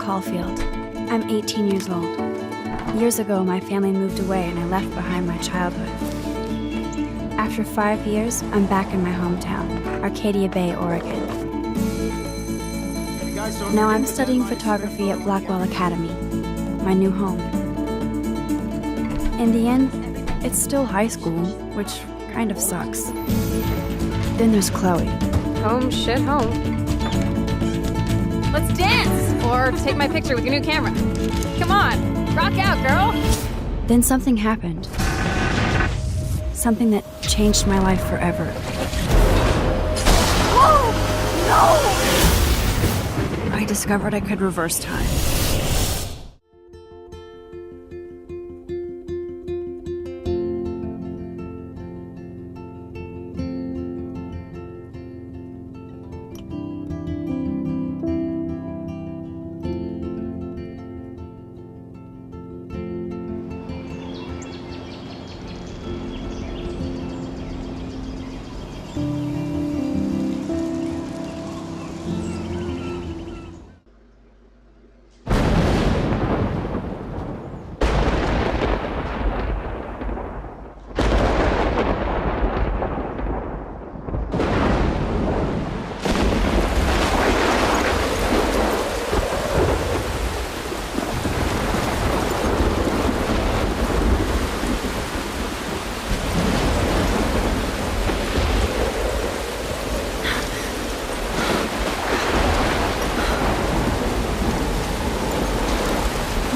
Caulfield. I'm 18 years old. Years ago, my family moved away and I left behind my childhood. After 5 years, I'm back in my hometown, Arcadia Bay, Oregon. Now I'm studying photography at Blackwell Academy, my new home. In the end, it's still high school, which kind of sucks. Then there's Chloe. Home, shit, home. Let's dance! Or take my picture with your new camera. Come on, rock out, girl! Then something happened. Something that changed my life forever. Oh, no! I discovered I could reverse time.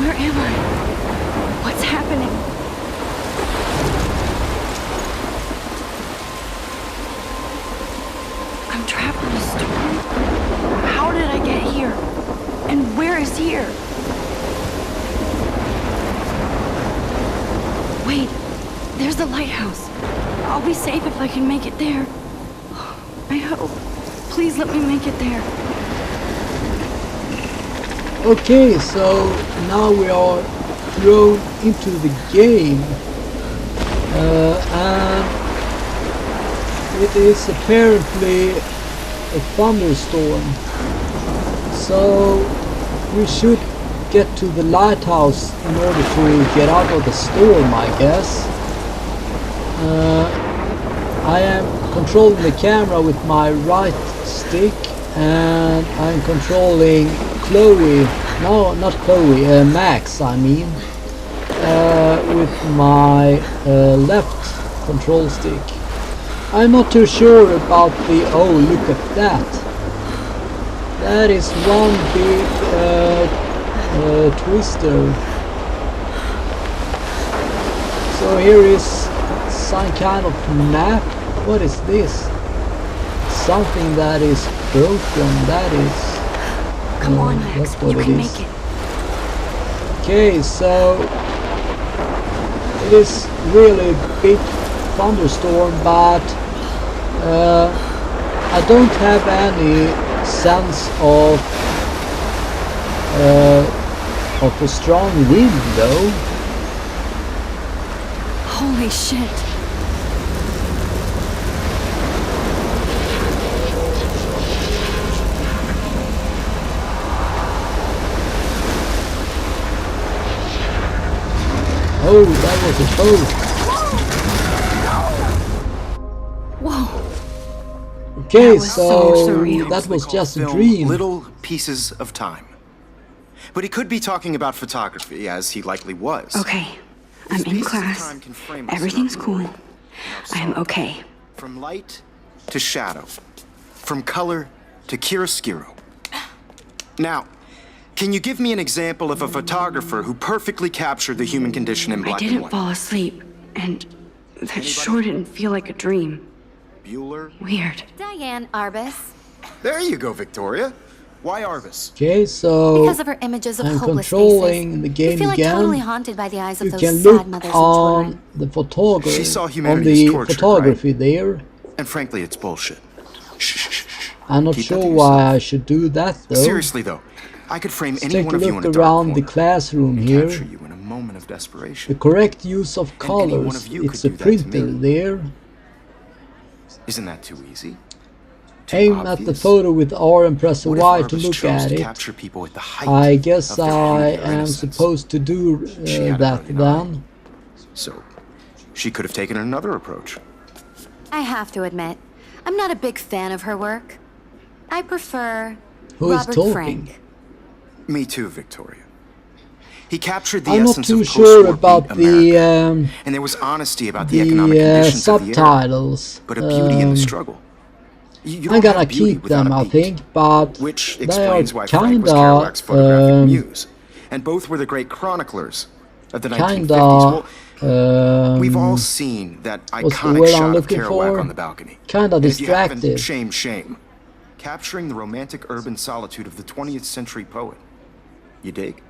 Where am I? What's happening? I'm trapped in a storm? How did I get here? And where is here? Wait, there's the lighthouse. I'll be safe if I can make it there. I hope. Please let me make it there. Okay, so now we are thrown into the game, and it is apparently a thunderstorm, so we should get to the lighthouse in order to get out of the storm, I guess. I am controlling the camera with my right stick, and I'm controlling Chloe, no, not Chloe, Max, I mean, with my left control stick. I'm not too sure about the, oh, look at that. That is one big twister. So here is some kind of map. What is this? Something that is broken, that is... Come on, Max, you can make it. Okay, so it is really a big thunderstorm, but I don't have any sense of a strong wind, though. Holy shit. Oh, that was a boat. Whoa. Okay, That was so so surreal. that was just a Film dream. Little pieces of time. But he could be talking about photography, as he likely was. Okay, I'm These in pieces of class. time can frame us Everything's in our cool. world. I am okay. From light to shadow. From color to chiaroscuro. Now, can you give me an example of a photographer who perfectly captured the human condition in I black and didn't white? fall asleep, and that sure didn't feel like a dream. Bueller? Weird. Diane Arbus. There you go, Victoria. Why Arbus? Okay, so Because of her images of I'm hopeless controlling faces. the game You feel like again. totally haunted by the eyes of You those can sad look mothers and on children. the photography, She saw on humanity the as tortured, photography there. And frankly, it's bullshit. Shh, shh, shh, shh. I'm not Keep that sure to why yourself. I should do that, though. Seriously, though, I could frame Let's any take one a of you in look a dark around the corner classroom and here. capture you in a moment of The desperation. correct use of any one colors. of you It's could a do that to printer me. there. Isn't that too easy? Aim at the photo with R and press What if Y to Arbus look chose at to it. capture people at the height I guess of their I beauty or am innocence? supposed to do She had a that brilliant then. So, she could have taken another approach. I have to admit, I'm not a big fan of her work. I prefer Who is Robert talking? Frank. Me too, Victoria. He captured the I'm not essence too of sure post-war about beat America, the and there was honesty about the economic the conditions of the era, subtitles. but a beauty in the struggle. You I'm don't gonna have beauty keep without them, a I beat, think, but which they are explains why Frank was kinda Kerouac's photographic muse, and both were the great chroniclers of the 1950s. Well, we've all seen that what's the iconic word I'm shot of looking Kerouac for? on the balcony. Kinda And if you haven't, distracted. shame, shame. Capturing the romantic urban solitude of the 20th century poet. You dig?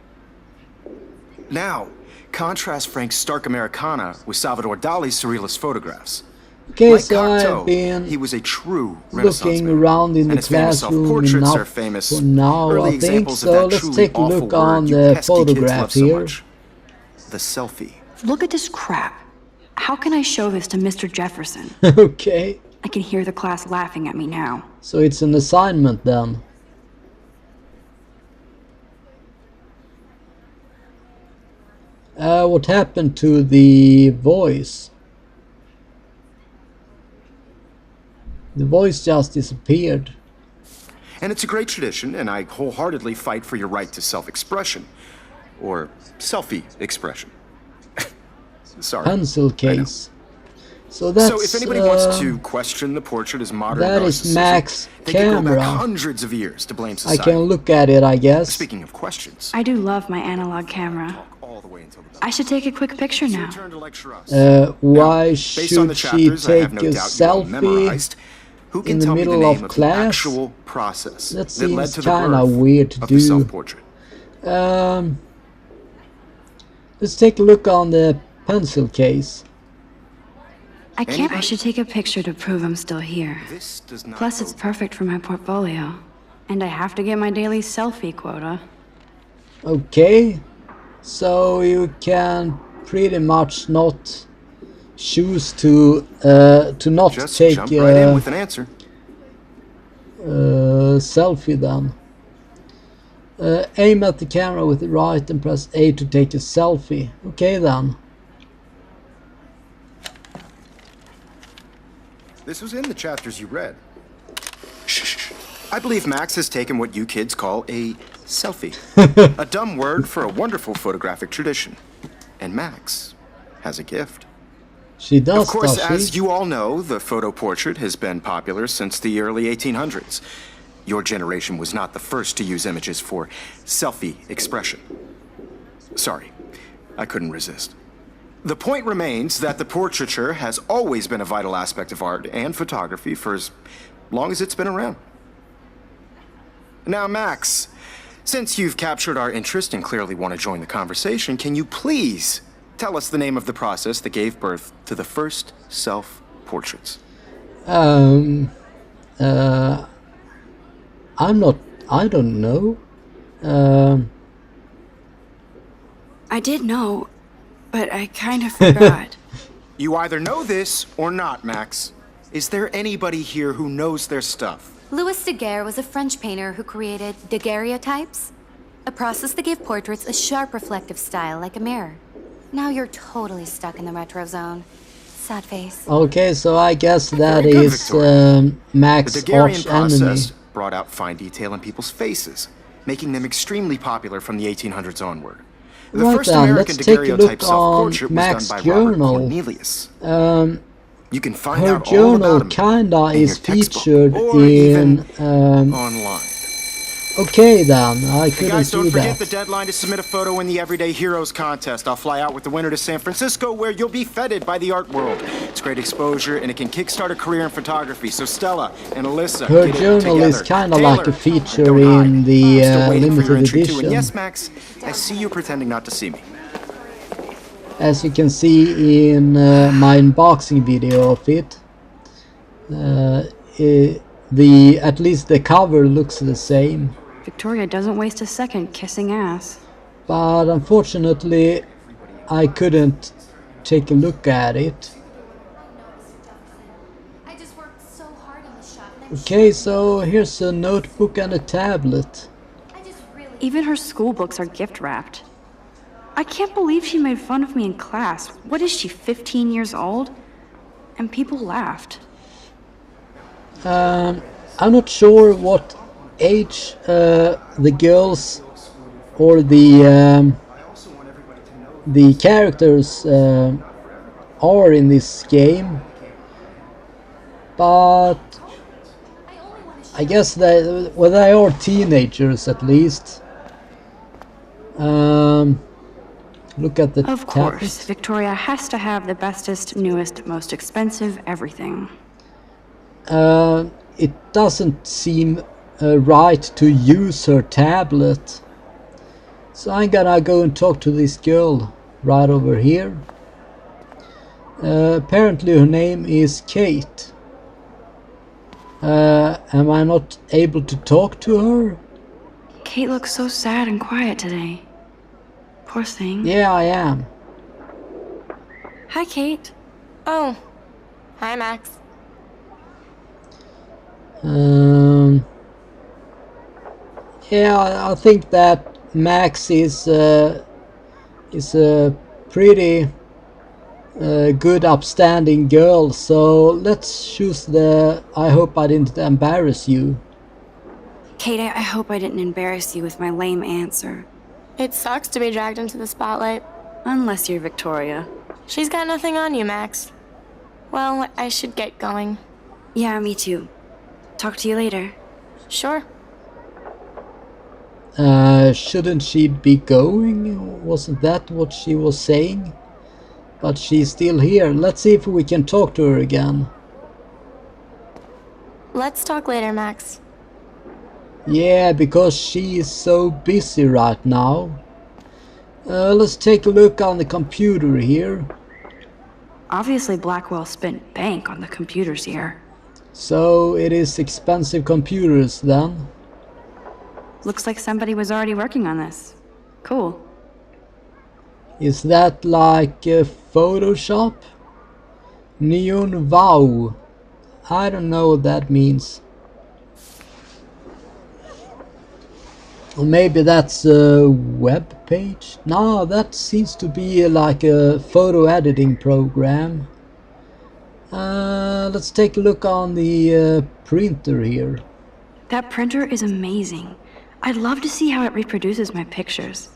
Now, contrast Frank's stark Americana with Salvador Dali's surrealist photographs. Okay, Like so Cocteau, I've been he was a true Renaissance looking man. around in And the his famous classroom self-portraits are enough famous. for now, Early I think. examples of So that let's truly take a awful look on word you the pesky kids photograph love so here. much. The selfie. Look at this crap. How can I show this to Mr. Jefferson? Okay, I can hear the class laughing at me now. so it's an assignment then. What happened to the voice? The voice just disappeared. And it's a great tradition, and I wholeheartedly fight for your right to self-expression. Or selfie expression. Sorry. Pencil I know. case. So that's So if anybody wants to question the portrait as modern that is narcissism, Mac's they can go camera. back hundreds of years to blame I society. can look at it, I guess. Speaking of questions, I do love my analog camera. all the way until the bell. I should take a quick picture It's your now. turn to lecture us. Why Based on the should she chapters, I have take no a doubt you all selfie? memorized. Who can in the tell me middle the of name of the class? actual process That that led seems to the kinda birth weird to of do. the self-portrait? Let's take a look on the pencil case. I can't. Anybody? I should take a picture to prove I'm still here. This does not Plus, it's bode perfect for my portfolio. And I have to get my daily selfie quota. Okay, so you can pretty much not choose to not Just take jump right in with an answer. selfie then. Aim at the camera with the right and press A to take a selfie. Okay then. This was in the chapters you read. Shh. I believe Max has taken what you kids call a selfie. A dumb word for a wonderful photographic tradition. And Max has a gift. She does, Of course, does she? as you all know, the photo portrait has been popular since the early 1800s. Your generation was not the first to use images for selfie expression. Sorry, I couldn't resist. The point remains that the portraiture has always been a vital aspect of art and photography for as long as it's been around. Now, Max, since you've captured our interest and clearly want to join the conversation, can you please tell us the name of the process that gave birth to the first self-portraits? I don't know. I did know, but I kind of forgot. You either know this or not, Max. Is there anybody here who knows their stuff? Louis Daguerre was a French painter who created daguerreotypes, a process that gave portraits a sharp reflective style like a mirror. Now you're totally stuck in the retro zone. Sad face. Okay, so I guess that Very good, is Victoria. The Mac's Daguerrean arch enemy. process brought out fine detail in people's faces, making them extremely popular from the 1800s onward. The Right first then, American let's take a daguerreotype look on self-portrait was Mac's done by Robert journal. Cornelius. You can find Her out all journal about him kinda in is your textbook featured or in. even online. Okay then, I Hey couldn't guys, do don't forget that. the deadline to submit a photo in the Everyday Heroes contest. I'll fly out with the winner to San Francisco, where you'll be feted by the art world. It's great exposure, and it can kickstart a career in photography. So Stella and Alyssa, Her get it journal is together. kinda like a Taylor, feature don't hide. in the I'm still waiting for your limited entry, too. edition. And yes, Max, I see you pretending not to see me. As you can see in my unboxing video of it, at least the cover looks the same, Victoria doesn't waste a second kissing ass. but unfortunately I couldn't take a look at it. I just worked so hard on the shot and I Okay, so here's a notebook and a tablet. Even her school books are gift wrapped. I can't believe she made fun of me in class. What is she, 15 years old? And people laughed. I'm not sure what age the girls or the characters are in this game, but I guess they, well, they are teenagers at least. Look at the Of course, tablet. Victoria has to have the bestest, newest, most expensive everything. It doesn't seem right to use her tablet. So I'm gonna go and talk to this girl right over here. Apparently her name is Kate. Am I not able to talk to her? Kate looks so sad and quiet today. Poor thing. Yeah, I am. Hi, Kate. Oh. Hi, Max. Yeah, I think that Max is a pretty good, upstanding girl. So let's choose the. I hope I didn't embarrass you. Kate, I hope I didn't embarrass you with my lame answer. It sucks to be dragged into the spotlight. Unless you're Victoria. She's got nothing on you, Max. Well, I should get going. Yeah, me too. Talk to you later. Sure. Shouldn't she be going? Wasn't that what she was saying? But she's still here. Let's see if we can talk to her again. Let's talk later, Max. Yeah, because she is so busy right now. Let's take a look on the computer here. Obviously, Blackwell spent bank on the computers here. So it is expensive computers then. Looks like somebody was already working on this. Cool. Is that like Photoshop? Neon Wow. I don't know what that means. Or maybe that's a web page? No, that seems to be like a photo editing program. Let's take a look on the printer here. That printer is amazing. I'd love to see how it reproduces my pictures.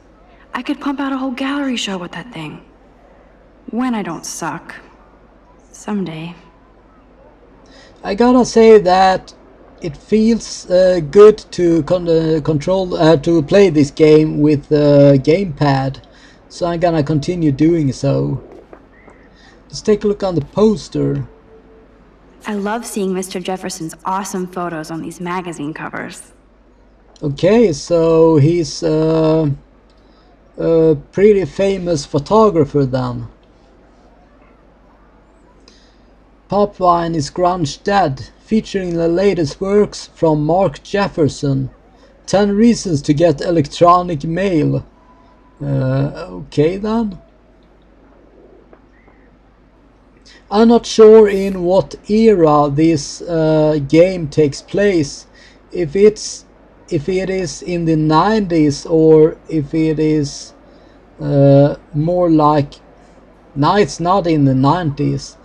I could pump out a whole gallery show with that thing. When I don't suck. Someday. I gotta say that it feels good to to play this game with a gamepad, so I'm gonna continue doing so. Let's take a look on the poster. I love seeing Mr. Jefferson's awesome photos on these magazine covers. Okay, so he's a pretty famous photographer then. Popwine is Grunge Dead, featuring the latest works from Mark Jefferson. 10 reasons to get electronic mail. Okay then. I'm not sure in what era this game takes place. If it is in the 90s or if it is more like. No, it's not in the 90s.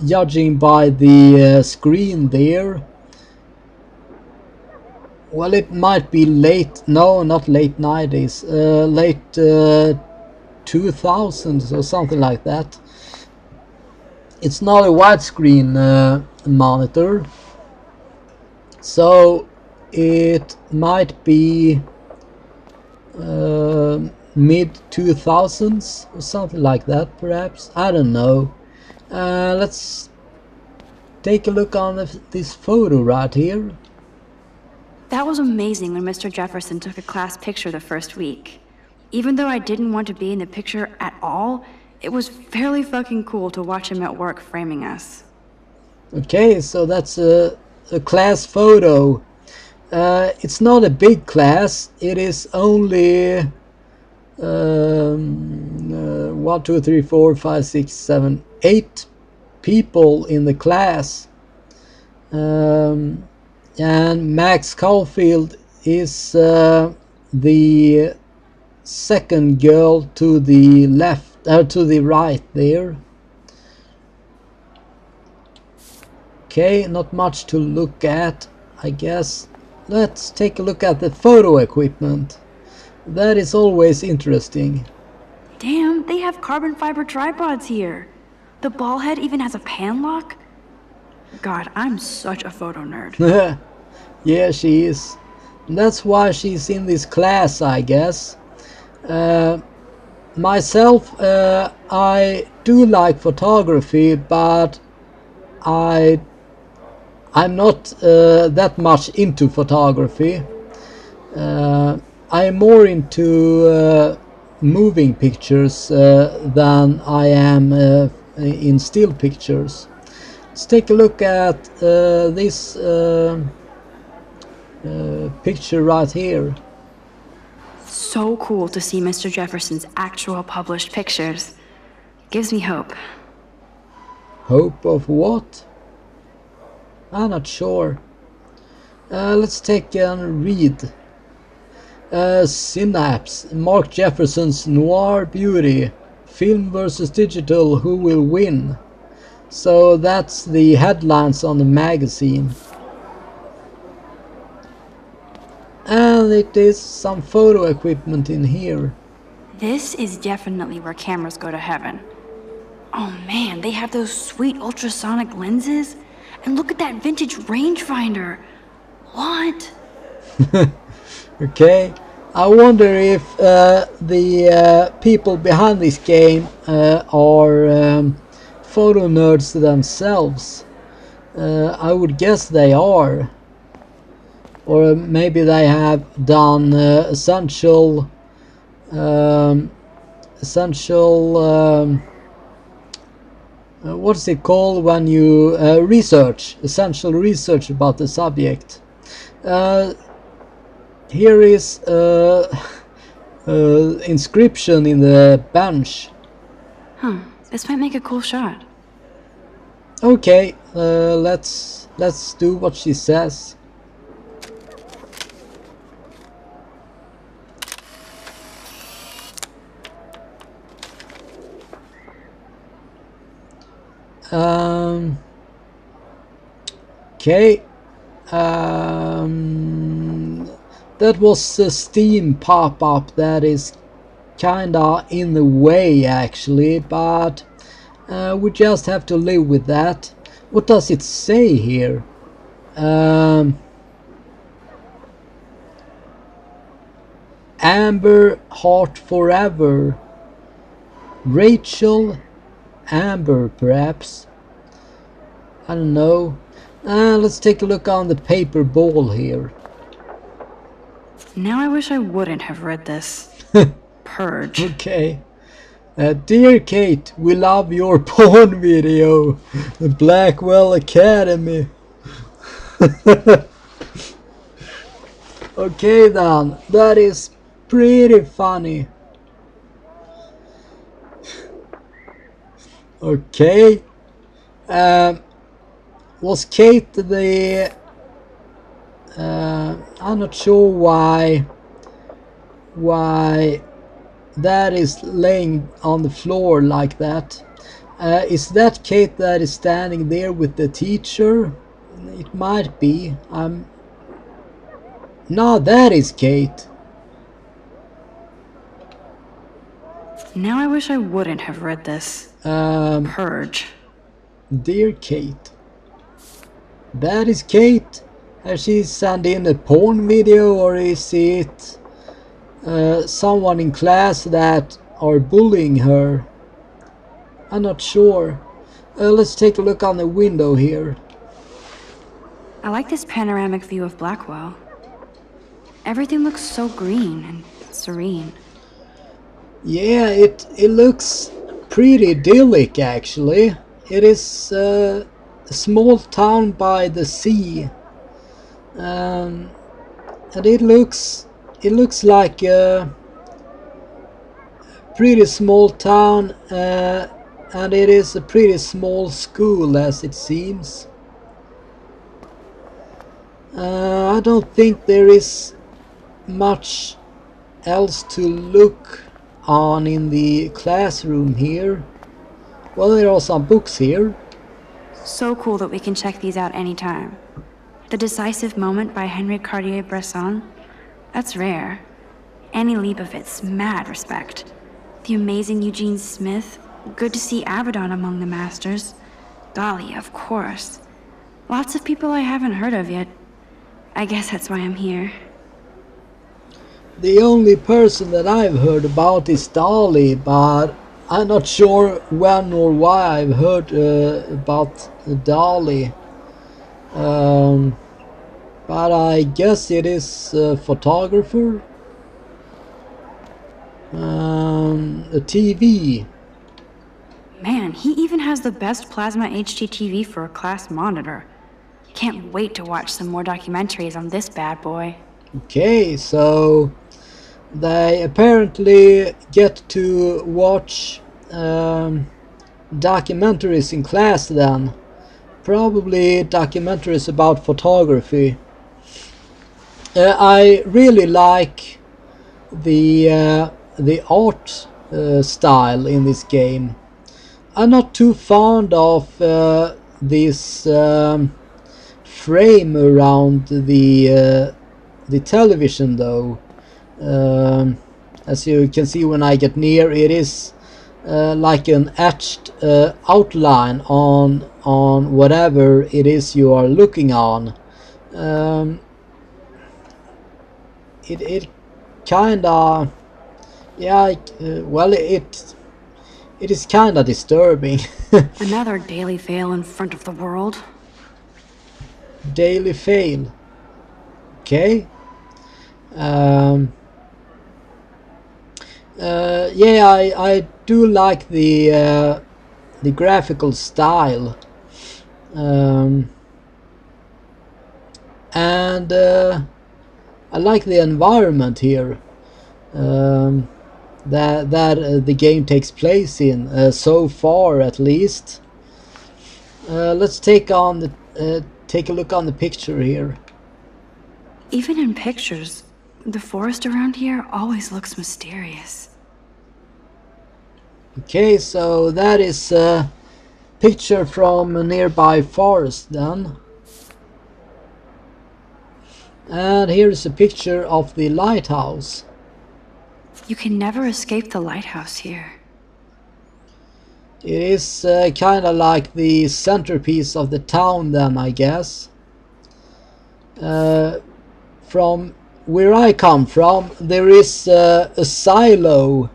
Judging by the screen there. Well, it might be late. No, not late 90s. Late 2000s or something like that. It's not a widescreen monitor, so it might be mid 2000s or something like that, perhaps. I don't know. Let's take a look on this photo right here. That was amazing when Mr. Jefferson took a class picture the first week. Even though I didn't want to be in the picture at all, it was fairly fucking cool to watch him at work framing us. Okay, so that's a class photo. It's not a big class. It is only 1, 2, 3, 4, 5, 6, 7, 8 people in the class. And Max Caulfield is the second girl to the left, to the right there. Okay, not much to look at, I guess. Let's take a look at the photo equipment. That is always interesting. Damn, they have carbon fiber tripods here. The ball head even has a pan lock. God, I'm such a photo nerd. Yeah, she is. That's why she's in this class, I guess. Myself, I do like photography, but I'm not that much into photography. I'm more into moving pictures than I am in still pictures. Let's take a look at this picture right here. So cool to see Mr. Jefferson's actual published pictures. Gives me hope. Hope of what? I'm not sure. Let's take and read. Synapse, Mark Jefferson's Noir Beauty, Film versus Digital, who will win? So that's the headlines on the magazine. And it is some photo equipment in here. This is definitely where cameras go to heaven. Oh man, they have those sweet ultrasonic lenses. And look at that vintage rangefinder. What? Okay, I wonder if the people behind this game are photo nerds themselves. I would guess they are. Or maybe they have done essential what's it called when you research, essential research about the subject. Here is inscription in the bench. Huh, this might make a cool shot. Okay, let's do what she says. Okay. That was a Steam pop-up that is kinda in the way actually, but we just have to live with that. What does it say here? Amber Heart Forever. Rachel Amber, perhaps. I don't know. Let's take a look on the paper ball here. Now I wish I wouldn't have read this. Purge. Okay. Dear Kate, we love your porn video. The Blackwell Academy. Okay then, that is pretty funny. Okay. Was Kate the... I'm not sure why that is laying on the floor like that. Is that Kate that is standing there with the teacher? It might be. No, that is Kate. Now I wish I wouldn't have read this. Purge. Dear Kate. That is Kate. Has she sent in a porn video, or is it someone in class that are bullying her? I'm not sure. Let's take a look on the window here. I like this panoramic view of Blackwell. Everything looks so green and serene. Yeah, it looks pretty idyllic actually. It is a small town by the sea. And it looks like a pretty small town, and it is a pretty small school as it seems. I don't think there is much else to look on in the classroom here. Well, there are some books here. So cool that we can check these out anytime. The Decisive Moment by Henry Cartier-Bresson. That's rare. Annie Leibovitz, mad respect. The Amazing Eugene Smith. Good to see Abaddon among the masters. Dolly, of course. Lots of people I haven't heard of yet. I guess that's why I'm here. The only person that I've heard about is Dolly, but I'm not sure when or why I've heard about Dolly. But I guess it is a photographer. A TV. Man, he even has the best plasma HDTV for a class monitor. Can't wait to watch some more documentaries on this bad boy. Okay, so they apparently get to watch documentaries in class then. Probably documentaries about photography. I really like the art style in this game. I'm not too fond of this frame around the television though. As you can see when I get near, it is like an etched outline on whatever it is you are looking on. It kinda, yeah, well, it is kinda disturbing. Another daily fail in front of the world. Daily fail. Okay. Yeah, I do like the graphical style, and I like the environment here that the game takes place in, so far at least. Let's take a look on the picture here. Even in pictures, the forest around here always looks mysterious. Okay, so that is a picture from a nearby forest then. And here is a picture of the lighthouse. You can never escape the lighthouse here. It is kind of like the centerpiece of the town then, I guess. From where I come from, there is a silo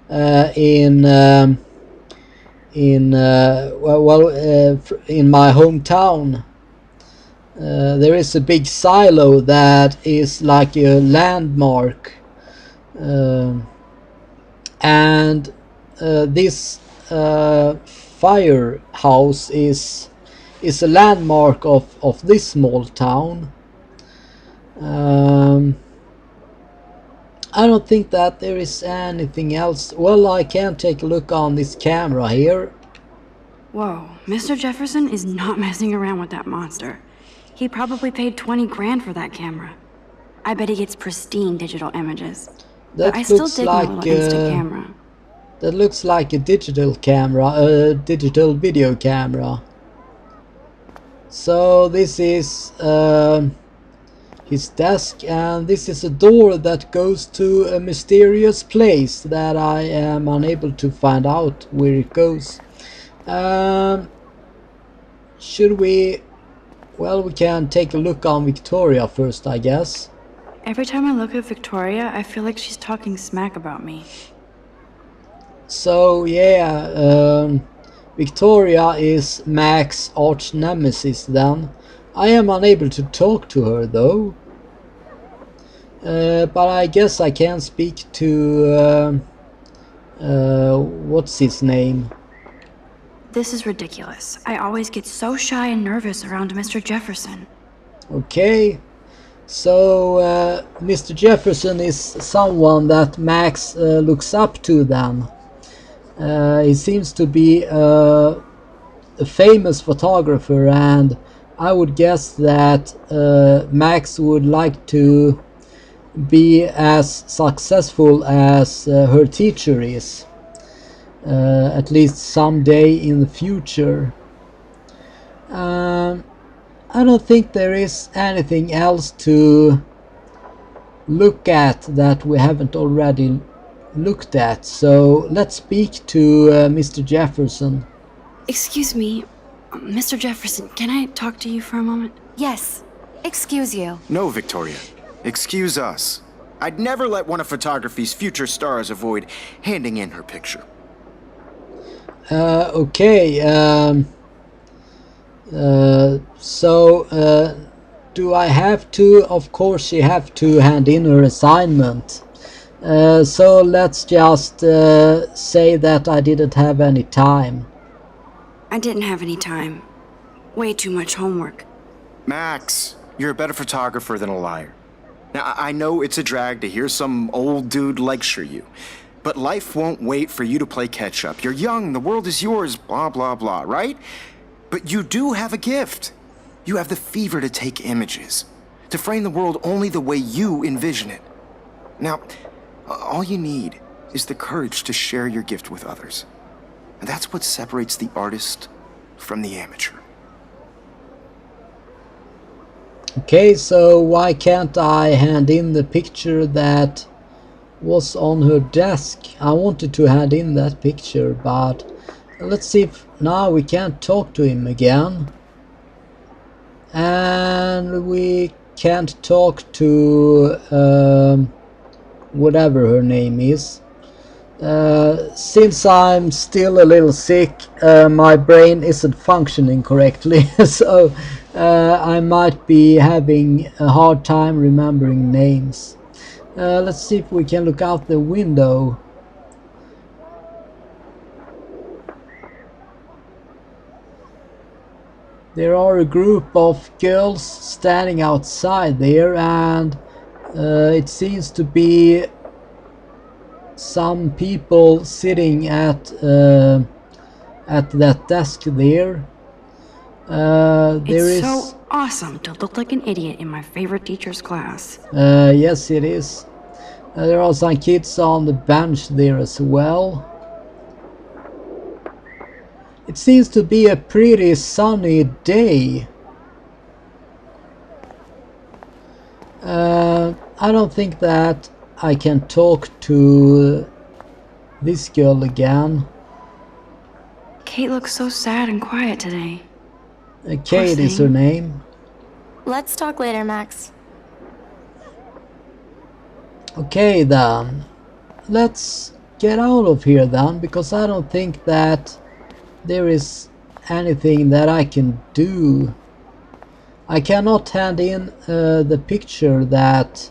in my hometown. There is a big silo that is like a landmark, and this firehouse is a landmark of this small town. I don't think that there is anything else. Well, I can take a look on this camera here. Whoa, Mr. Jefferson is not messing around with that monster. He probably paid 20 grand for that camera. I bet he gets pristine digital images. That but I still looks dig like my little instant camera. That looks like a digital camera, a digital video camera. So this is his desk, and this is a door that goes to a mysterious place that I am unable to find out where it goes. Should we... Well, we can take a look on Victoria first, I guess. Every time I look at Victoria, I feel like she's talking smack about me. So yeah, Victoria is Max's arch nemesis then. I am unable to talk to her though. But I guess I can speak to what's his name? This is ridiculous. I always get so shy and nervous around Mr. Jefferson. Okay. So Mr. Jefferson is someone that Max looks up to then. He seems to be a famous photographer, and I would guess that Max would like to be as successful as her teacher is, at least someday in the future. I don't think there is anything else to look at that we haven't already looked at, so let's speak to Mr. Jefferson. Excuse me, Mr. Jefferson, can I talk to you for a moment? Yes. Excuse you. No, Victoria. Excuse us. I'd never let one of photography's future stars avoid handing in her picture. Okay, do I have to? Of course you have to hand in her assignment. So let's just say that I didn't have any time. I didn't have any time. Way too much homework. Max, you're a better photographer than a liar. Now, I know it's a drag to hear some old dude lecture you, but life won't wait for you to play catch-up. You're young, the world is yours, blah, blah, blah, right? But you do have a gift. You have the fever to take images, to frame the world only the way you envision it. Now, all you need is the courage to share your gift with others. And that's what separates the artist from the amateur. Okay, so why can't I hand in the picture that was on her desk? I wanted to hand in that picture, but let's see if now we can't talk to him again. And we can't talk to whatever her name is. Since I'm still a little sick, my brain isn't functioning correctly, so I might be having a hard time remembering names. Let's see if we can look out the window. There are a group of girls standing outside there, and it seems to be some people sitting at that desk there. It's so awesome to look like an idiot in my favorite teacher's class. Yes, it is. There are some kids on the bench there as well. It seems to be a pretty sunny day. I don't think that I can talk to this girl again. Kate looks so sad and quiet today. Kate is her name. Let's talk later, Max. Okay then, let's get out of here then, because I don't think that there is anything that I can do. I cannot hand in the picture that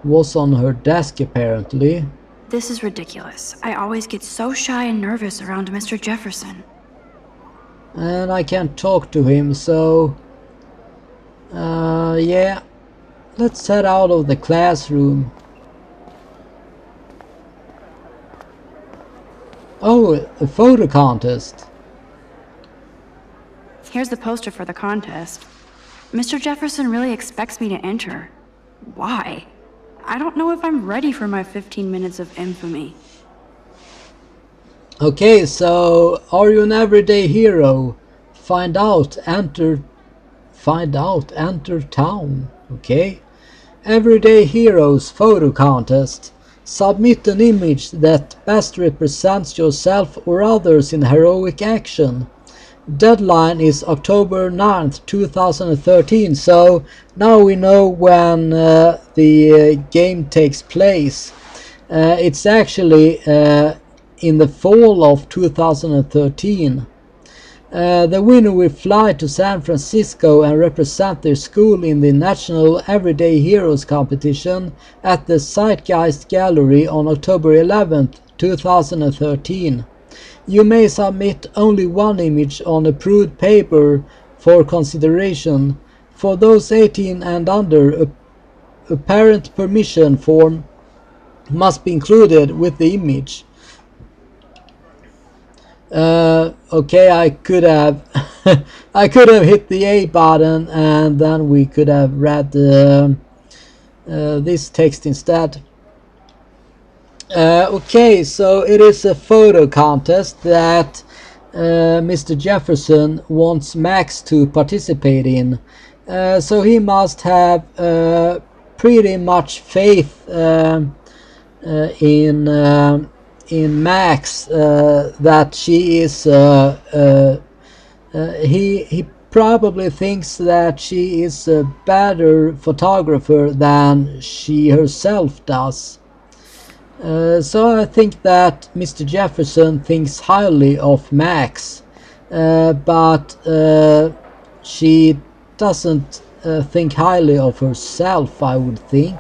was on her desk apparently. This is ridiculous. I always get so shy and nervous around Mr. Jefferson. And I can't talk to him, so yeah, let's head out of the classroom. Oh, a photo contest. Here's the poster for the contest. Mr. Jefferson really expects me to enter. Why? I don't know if I'm ready for my 15 minutes of infamy. Okay, so are you an everyday hero? Find out, enter town. Okay. Everyday Heroes photo contest. Submit an image that best represents yourself or others in heroic action. Deadline is October 9th, 2013, so now we know when the game takes place. It's actually in the fall of 2013. The winner will fly to San Francisco and represent their school in the National Everyday Heroes competition at the Zeitgeist Gallery on October 11th, 2013. You may submit only one image on approved paper for consideration. For those 18 and under, a parent permission form must be included with the image. Okay, I could have I could have hit the A button and then we could have read this text instead. Okay, so it is a photo contest that Mr. Jefferson wants Max to participate in. So he must have pretty much faith in Max, that she is he probably thinks that she is a better photographer than she herself does. So I think that Mr. Jefferson thinks highly of Max, but she doesn't think highly of herself, I would think.